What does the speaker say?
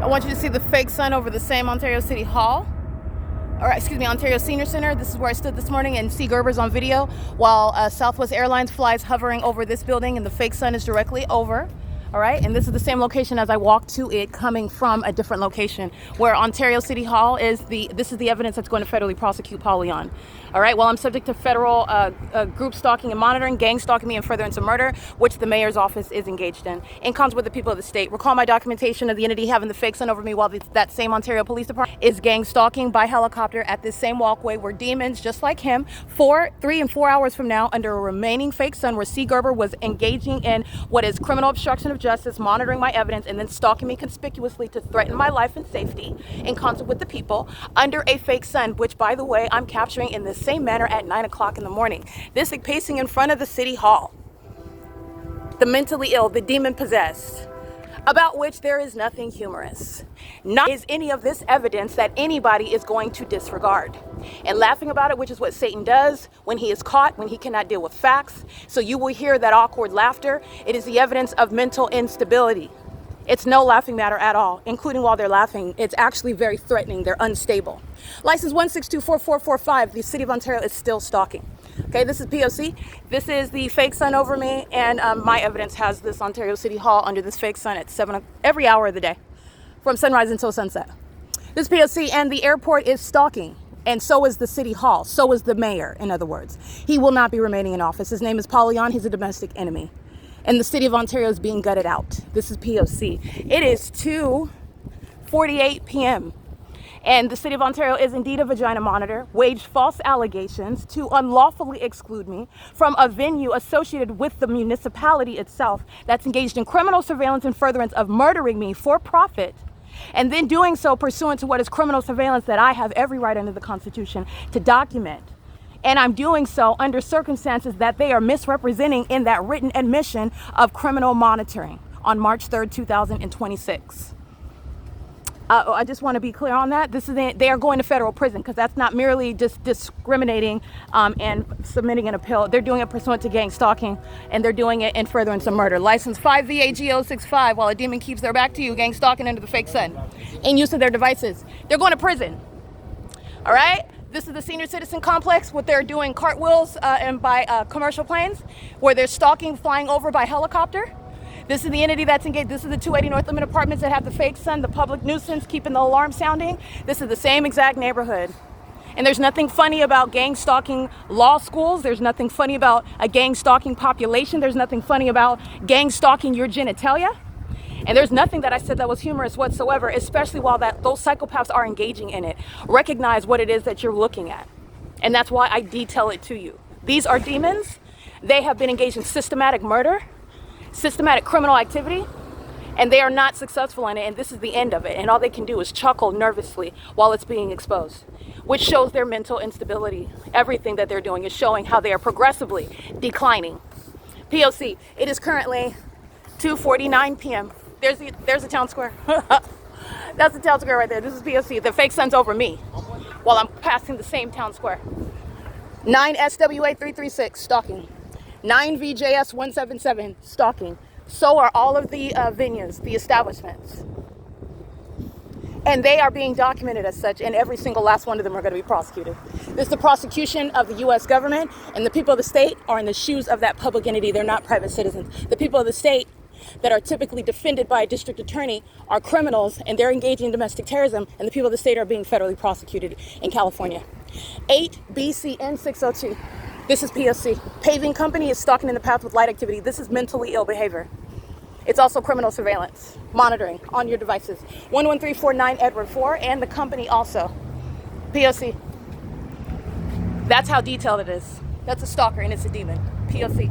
I want you to see the fake sun over the same Ontario City Hall. Or excuse me, Ontario Senior Center. This is where I stood this morning, and see Gerber's on video while Southwest Airlines flies hovering over this building, and the fake sun is directly over. All right, and this is the same location as I walked to it, coming from a different location where Ontario City Hall is. This is the evidence that's going to federally prosecute Paul Leon. All right, well, I'm subject to federal group stalking and monitoring, gang stalking me, and furtherance of murder, which the mayor's office is engaged in concert with the people of the state. Recall my documentation of the entity having the fake sun over me while that same Ontario Police Department is gang stalking by helicopter at this same walkway where demons just like him 3 and 4 hours from now, under a remaining fake sun, where C. Gerber was engaging in what is criminal obstruction of justice, monitoring my evidence, and then stalking me conspicuously to threaten my life and safety in concert with the people under a fake sun, which, by the way, I'm capturing in the same manner at 9 o'clock in the morning. This is pacing in front of the city hall. The mentally ill, the demon possessed, about which there is nothing humorous. Not is any of this evidence that anybody is going to disregard. And laughing about it, which is what Satan does when he is caught, when he cannot deal with facts. So you will hear that awkward laughter. It is the evidence of mental instability. It's no laughing matter at all, including while they're laughing. It's actually very threatening. They're unstable. License 1624445, the City of Ontario is still stalking. Okay, this is P.O.C. This is the fake sun over me, and my evidence has this Ontario City Hall under this fake sun at 7 every hour of the day, from sunrise until sunset. This is P.O.C. and the airport is stalking, and so is the City Hall. So is the mayor, in other words. He will not be remaining in office. His name is Paul Leon. He's a domestic enemy. And the City of Ontario is being gutted out. This is P.O.C. It is 2:48 p.m. And the City of Ontario is indeed a vagina monitor, waged false allegations to unlawfully exclude me from a venue associated with the municipality itself that's engaged in criminal surveillance and furtherance of murdering me for profit, and then doing so pursuant to what is criminal surveillance that I have every right under the Constitution to document. And I'm doing so under circumstances that they are misrepresenting in that written admission of criminal monitoring on March 3rd, 2026. I just want to be clear on that. They are going to federal prison, because that's not merely just discriminating and submitting an appeal. They're doing it pursuant to gang stalking, and they're doing it in furtherance of murder. License 5VAG065, while a demon keeps their back to you, gang stalking under the fake sun, in use of their devices. They're going to prison. All right? This is the senior citizen complex, what they're doing cartwheels and by commercial planes, where they're stalking, flying over by helicopter. This is the entity that's engaged. This is the 280 North Limit apartments that have the fake sun, the public nuisance, keeping the alarm sounding. This is the same exact neighborhood. And there's nothing funny about gang stalking law schools. There's nothing funny about a gang stalking population. There's nothing funny about gang stalking your genitalia. And there's nothing that I said that was humorous whatsoever, especially while those psychopaths are engaging in it. Recognize what it is that you're looking at. And that's why I detail it to you. These are demons. They have been engaged in systematic murder, systematic criminal activity, and they are not successful in it, and this is the end of it. And all they can do is chuckle nervously while it's being exposed, which shows their mental instability. Everything that they're doing is showing how they are progressively declining. P.O.C. It is currently 2:49 p.m. There's the town square. That's the town square right there. This is P.O.C. The fake sun's over me while I'm passing the same town square. 9SWA336, stalking. 9VJS177, stalking. So are all of the venues, the establishments. And they are being documented as such, and every single last one of them are going to be prosecuted. This is the prosecution of the U.S. government, and the people of the state are in the shoes of that public entity. They're not private citizens. The people of the state that are typically defended by a district attorney are criminals, and they're engaging in domestic terrorism, and the people of the state are being federally prosecuted in California. 8BCN602. This is P.O.C. Paving company is stalking in the path with light activity. This is mentally ill behavior. It's also criminal surveillance, monitoring on your devices. 11349 Edward 4, and the company also. P.O.C. That's how detailed it is. That's a stalker, and it's a demon. P.O.C.